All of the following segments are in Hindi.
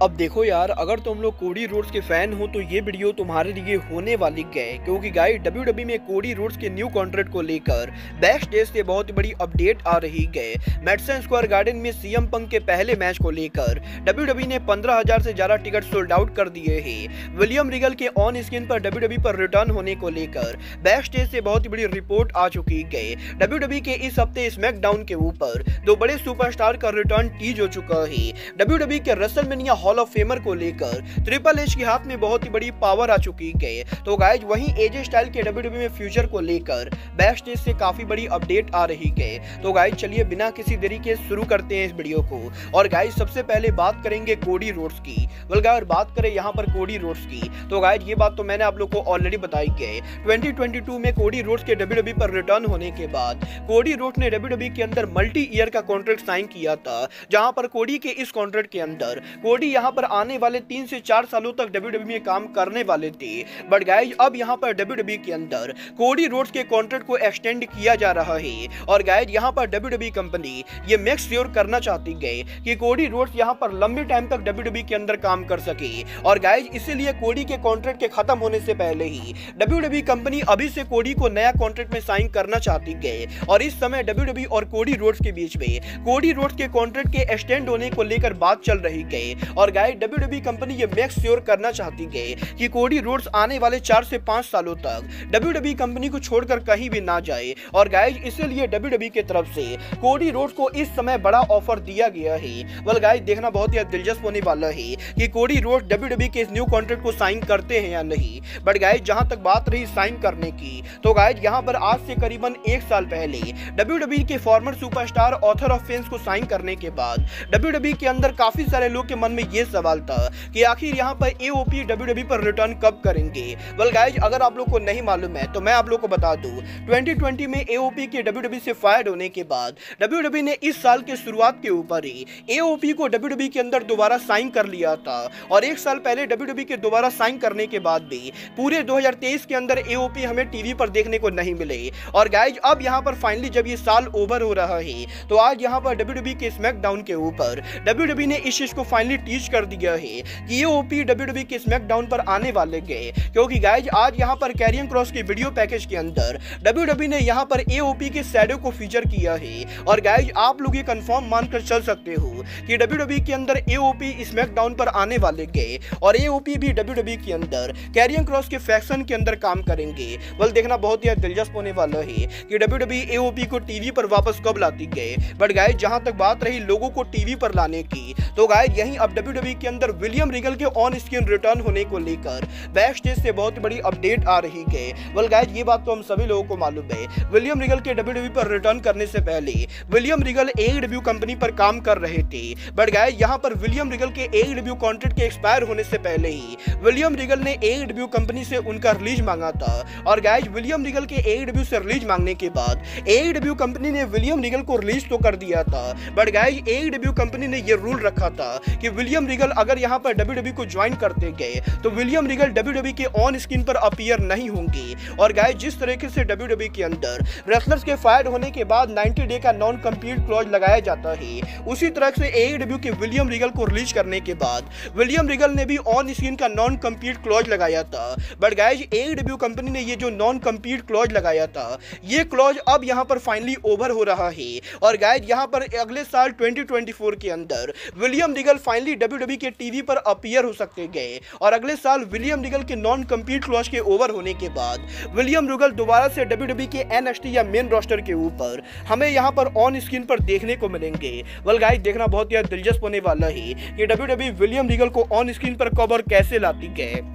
अब देखो यार, अगर तुम लोग कोडी रोड्स के फैन हो तो ये वीडियो तुम्हारे लिए होने वाली है, क्योंकि गाइस डब्ल्यूडब्ल्यूई में कोडी रोड्स के न्यू कॉन्ट्रैक्ट को लेकर बैक स्टेज से बहुत बड़ी अपडेट आ रही है। मैडिसन स्क्वायर गार्डन में सीएम पंक के पहले मैच को लेकर डब्ल्यूडब्ल्यूई ने 15,000 से ज्यादा टिकट सोल्ड आउट कर दिए हैं। विलियम रिगल के ऑन स्क्रीन पर डब्ल्यूडब्ल्यूई पर रिटर्न होने को लेकर बैक स्टेज से बहुत बड़ी रिपोर्ट आ चुकी है। डब्ल्यूडब्ल्यूई के इस हफ्ते स्मैकडाउन के ऊपर दो बड़े सुपरस्टार का रिटर्न टीज हो चुका है। डब्ल्यूडब्ल्यूई के रेसलमेनिया हॉल ऑफ फेमर को लेकर ट्रिपल एच के हाथ में बहुत ही बड़ी पावर आ चुकी है। तो गाइज वहीं एजे स्टाइल के डब्ल्यूडब्ल्यूई में फ्यूचर को लेकर बैक स्टेज से काफी बड़ी अपडेट आ रही है। तो गाइज चलिए बिना किसी देरी के शुरू करते हैं इस वीडियो को। और गाइज सबसे पहले बात करेंगे कोडी रोड्स की। अगर बात करें यहाँ पर कोडी रोड्स की, तो गाइज ये बात तो मैंने आप लोग को ऑलरेडी बताई है। 2022 में कोडी रोड्स के डब्ल्यूडब्ल्यूई पर रिटर्न होने के बाद कोडी रोड्स ने डब्ल्यूडब्ल्यूई के अंदर मल्टी ईयर का कॉन्ट्रैक्ट साइन किया था, जहां पर कोडी के इस कॉन्ट्रैक्ट के अंदर कोडी यहां पर आने वाले 3 से 4 सालों तक डब्ल्यूडब्ल्यूई में काम करने वाले थे। बट गाइज अब यहां पर डब्ल्यूडब्ल्यूई के अंदर कोडी रोड्स के कॉन्ट्रैक्ट को एक्सटेंड किया जा रहा है। और गाइज यहां पर डब्ल्यूडब्ल्यूई कंपनी ये मेक श्योर करना चाहती है कि कोडी रोड्स यहां पर लंबे टाइम तक डब्ल्यूडब्ल्यूई के अंदर काम कर सके। और गाइज इसीलिए कोडी के कॉन्ट्रैक्ट के खत्म होने से पहले ही डब्ल्यूडब्ल्यूई कंपनी अभी से कोडी को नया कॉन्ट्रैक्ट में साइन करना चाहती है। और इस समय डब्ल्यूडब्ल्यूई और कोडी रोड्स के बीच में कोडी रोड्स के कॉन्ट्रैक्ट के एक्सटेंड होने को लेकर बात चल रही है। और गाइज डब्ल्यूडब्ल्यूई कंपनी ये मेक श्योर करना चाहती है कि कोडी रोड्स आने वाले 4 से 5 सालों तक डब्ल्यूडब्ल्यूई कंपनी को छोड़कर कहीं भी ना जाए। और गाइज इसलिए डब्ल्यूडब्ल्यूई की तरफ से कोडी रोड्स को इस समय बड़ा ऑफर दिया गया है। वेल गाइज देखना बहुत ही दिलचस्प होने वाला है कि कोडी रोड्स डब्ल्यूडब्ल्यूई के इस न्यू कॉन्ट्रैक्ट को साइन करते हैं या नहीं। बट गाइज जहां तक बात रही साइन करने की, तो गाइज यहां पर आज से करीबन 1 साल पहले डब्ल्यूडब्ल्यूई के farmer superstar author of famous को साइन करने के बाद डब्ल्यूडब्ल्यूई के अंदर काफी सारे लोग के मन में ये सवाल था कि आखिर यहां पर एओपी डब्ल्यूडब्ल्यूई पर रिटर्न कब करेंगे। वेल गाइज अगर आप लोग को नहीं मालूम है तो मैं आप लोग को बता दूं, 2020 में एओपी के डब्ल्यूडब्ल्यूई से फायर्ड होने के बाद डब्ल्यूडब्ल्यूई ने इस साल के शुरुआत के ऊपर ही एओपी को डब्ल्यूडब्ल्यूई के अंदर दोबारा साइन कर लिया था। और 1 साल पहले डब्ल्यूडब्ल्यूई के दोबारा साइन करने के बाद भी पूरे 2023 के अंदर एओपी हमें टीवी पर देखने को नहीं मिले। और गाइज अब यहां पर फाइनली जब ये साल ओवर हो रहा है, तो आज यहां पर डब्ल्यूडब्ल्यूई के स्मैकडाउन के ऊपर डब्ल्यूडब्ल्यूई ने इस चीज को फाइनली टीच कर दिया है कि एओपी डब्ल्यूडब्ल्यूई के स्मैकडाउन पर आने वाले गए। क्योंकि गाइज आज यहां पर कैरियन क्रॉस के वीडियो पैकेज के अंदर डब्ल्यूडब्ल्यूई ने यहां पर एओपी के शैडो को फीचर किया है। और गाइज आप लोग ये कंफर्म मानकर चल सकते हो कि डब्ल्यूडब्ल्यूई के अंदर एओपी स्मैकडाउन पर आने वाले गए। और एओपी भी डब्ल्यूडब्ल्यूई के अंदर कैरियन क्रॉस के फैक्शन के अंदर काम करेंगे। वेल देखना बहुत ही दिलचस्प होने वाला है कि डब्ल्यूडब्ल्यूई एओपी को टीवी पर वापस कब लाती है। बट गाइज जहां तक बात रही लोगों को टीवी पर लाने की, तो गाइज यहीं अब डब्ल्यूडब्ल्यूई के अंदर विलियम रिगल के ऑन स्क्रीन रिटर्न होने को लेकर बैक स्टेज से बहुत बड़ी अपडेट आ रही है। वेल गाइज ये बात तो हम सभी लोगों को मालूम है, विलियम रिगल के डब्ल्यूडब्ल्यूई पर रिटर्न करने से पहले विलियम रिगल एडब्ल्यू कंपनी पर काम कर रहे थे। बट गाइज यहां पर विलियम रिगल के एडब्ल्यू कॉन्ट्रैक्ट के एक्सपायर होने से पहले ही विलियम रिगल ने एडब्ल्यू कंपनी से उनका रिलीज मांगा था। और गाइज विलियम रिगल के एडब्ल्यू से रिलीज मांगने के बाद एडब्ल्यू कंपनी ने विलियम रिगल को रिलीज तो कर दिया था। बट गाइज एडब्ल्यू कंपनी ने ये रूल रखा था कि विलियम रिगल अगर यहां पर डब्ल्यूडब्ल्यूई को ज्वाइन करते गए तो विलियम रिगल डब्ल्यूडब्ल्यूई के ऑन स्क्रीन पर अपीयर नहीं होंगे। और गाइज जिस तरीके से डब्ल्यूडब्ल्यूई के अंदर रेसलर्स के फायर्ड होने के बाद 90 डे का नॉन कम्पीट क्लॉज लगाया जाता है, उसी तरह से एडब्ल्यू के विलियम रिगल को रिलीज करने के बाद विलियम रिगल ने भी ऑन स्क्रीन का नॉन कम्पीट क्लॉज लगाया था। बट गाइज एडब्ल्यू कंपनी ने ये जो नॉन कम्पीट क्लॉज लगाया था, ये क्लॉज अब यहां पर फाइनली ओवर हो रहा है। और गाइज यहां पर अगले साल 2024 के अंदर विलियम रिगल फाइनली डब्ल्यूडब्ल्यूई के टीवी पर अपीयर हो सकते गए। और अगले साल विलियम रिगल के नॉन कम्पीट क्लॉज के ओवर होने के बाद विलियम रिगल दोबारा से डब्ल्यूडब्ल्यूई के एनएक्सटी या मेन रोस्टर के ऊपर हमें यहां पर ऑन स्क्रीन पर देखने को मिलेंगे। वेल गाइस देखना बहुत ही दिलचस्प होने वाला है कि डब्ल्यूडब्ल्यूई विलियम रिगल को ऑन स्क्रीन पर कब और कैसे लाती है।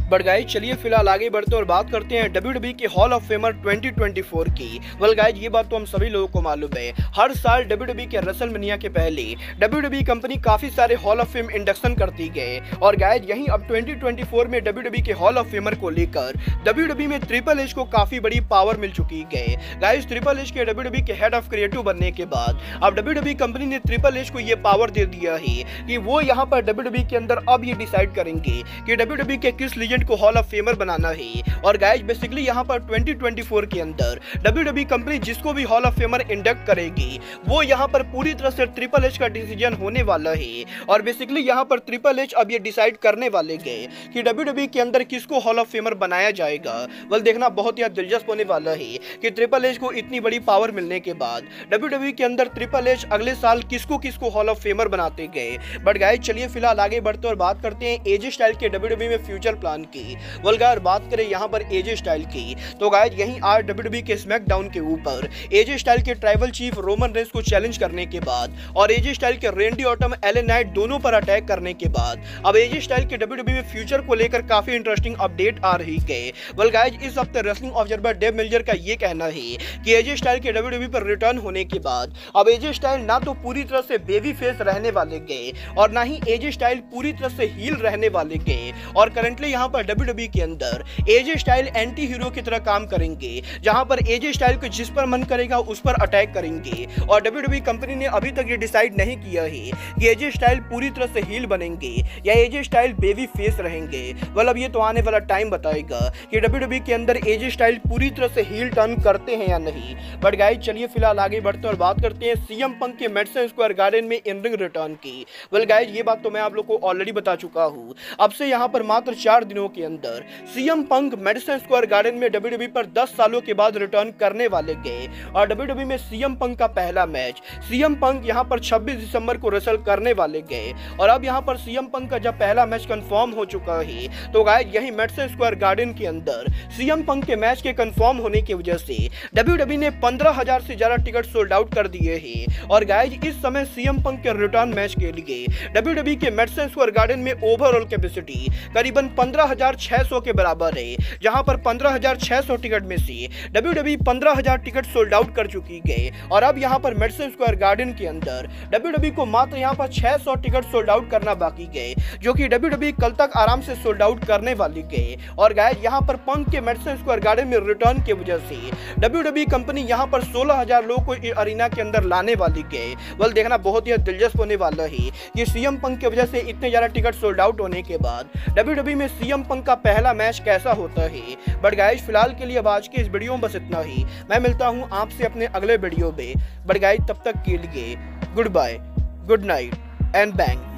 बट गाइज चलिए फिलहाल आगे बढ़ते और बात करते हैं डब्ल्यूडब्ल्यूई के हॉल ऑफ फेमर 2024 की। वेल गाइज ये बात तो हम सभी लोगों को मालूम है, हर साल डब्ल्यूडब्ल्यूई के रेसलमेनिया के पहले डब्ल्यूडब्ल्यूई कंपनी काफी सारे हॉल ऑफ फेम इंडक्शन करती है। और गाइज यहीं अब 2024 में डब्ल्यूडब्ल्यूई के हॉल ऑफ फेमर को लेकर डब्ल्यूडब्ल्यूई में ट्रिपल एच को काफी बड़ी पावर मिल चुकी है। गाइज ट्रिपल एच के डब्ल्यूडब्ल्यूई के हेड ऑफ क्रिएटिव बनने के बाद अब डब्ल्यूडब्ल्यूई कंपनी ने ट्रिपल एच को ये पावर दे दिया है कि वो यहाँ पर डब्ल्यूडब्ल्यूई के अंदर अब ये डिसाइड करेंगे कि डब्ल्यूडब्ल्यूई के किस लेजेंड को हॉल ऑफ फेमर बनाना है। और गाइज बेसिकली यहाँ पर 2024 के अंदर WWE कंपनी जिसको भी हॉल ऑफ फेमर इंडक्ट करेगी वो यहाँ पर पूरी तरह से ट्रिपल एच का डिसीजन होने वाला है। और बेसिकली यहाँ पर ट्रिपल एच अब ये डिसाइड करने वाले गए कि WWE के अंदर किसको हॉल ऑफ फेमर बनाया जाएगा। वेल देखना बहुत ही दिलचस्प होने वाला है कि ट्रिपल एच को इतनी बड़ी पावर मिलने के बाद WWE के अंदर ट्रिपल एच अगले साल किसको हॉल ऑफ फेमर बनाते गए। बट गाइस चलिए फिलहाल आगे बढ़ते और बात करते हैं एजे स्टाइल के WWE में फ्यूचर प्लान की। वेल गाइस बात करें यहाँ पर एजे स्टाइल की तो गाइस यहीं आज WWE के स्मैकडाउन के ऊपर एजे स्टाइल के ट्राइबल चीफ रोमन रेंस को चैलेंज करने के बाद और एजे स्टाइल के रेंडी ऑर्टन एले नाइट दोनों पर अटैक करने के बाद अब एजे स्टाइल के WWE में फ्यूचर को लेकर काफी इंटरेस्टिंग अपडेट आ रही है। वेल गाइस इस हफ्ते रेसलिंग ऑब्जर्वर डेव मिल्जर का ये कहना है कि एजे स्टाइल के WWE पर रिटर्न होने के बाद अब एजे स्टाइल ना तो पूरी तरह से बेबी फेस रहने वाले गए और ना ही एजे स्टाइल पूरी तरह से हील रहने वाले गए। और करंटली यहाँ पर WWE के अंदर एजे स्टाइल एंटी हीरो की तरह काम करेंगे जहां पर एजे स्टाइल को जिस पर मन करेगा उस पर अटैक करेंगे। और WWE कंपनी ने अभी तक ये डिसाइड नहीं किया है कि एजे स्टाइल पूरी तरह से हील बनेंगे या एजे स्टाइल बेबी फेस रहेंगे। वेल अब ये तो आने वाला टाइम बताएगा कि WWE के अंदर एजे स्टाइल पूरी तरह से हील टर्न करते हैं या नहीं। बट गाइस चलिए फिलहाल आगे बढ़ते और बात करते हैं सीएम पंक के मैडिसन स्क्वायर गार्डन में इन रिंग रिटर्न की। वेल गाइस ये बात तो मैं आप लोग को ऑलरेडी बता चुका हूँ। अब से यहाँ पर मात्र 4 दिनों के अंदर CM Punk Madison Square garden में WWE पर 10 सालों के बाद रिटर्न करने वाले गए। और WWE में सीएम पंक का पहला मैच सीएम पंक यहाँ पर 26 दिसंबर को रेसल करने वाले गए। और अब यहाँ पर सीएम पंक का जब पहला मैच कंफर्म हो चुका है तो गाइस यही मैडिसन स्क्वायर गार्डन के अंदर सीएम पंक के मैच के कंफर्म होने की वजह से WWE ने 15,000 से ज्यादा टिकट सोल्ड आउट कर दिए हैं। और गाइस इस समय सीएम पंक के रिटर्न मैच के लिए WWE के मैडिसन स्क्वायर गार्डन में ओवरऑल कैपेसिटी करीबन 15,600 के बराबर है, जहां पर 15,600 टिकट में से WWE 15,000 टिकट सोल्ड आउट कर चुकी है। और अब यहां पर मैडिसन स्क्वायर गार्डन के अंदर WWE को मात्र यहां पर 600 टिकट सोल्ड आउट करना बाकी है, जो कि WWE कल तक आराम से सोल्ड आउट करने वाली है। और गाइस यहां पर पंक के मैडिसन स्क्वायर गार्डन में रिटर्न की वजह से WWE कंपनी यहां पर 16,000 लोगों को अरीना के अंदर लाने वाली है। वेल देखना बहुत ही दिलचस्प होने वाला है कि सीएम पंक की वजह से इतने ज्यादा टिकट सोल्ड आउट होने के बाद WWE में सीएम पंक का पहला मैच कैसा होता है। बट गाइस फिलहाल के लिए अब आज के इस वीडियो में बस इतना ही। मैं मिलता हूं आपसे अपने अगले वीडियो में। बट गाइस तब तक के लिए good bye, good night and bang.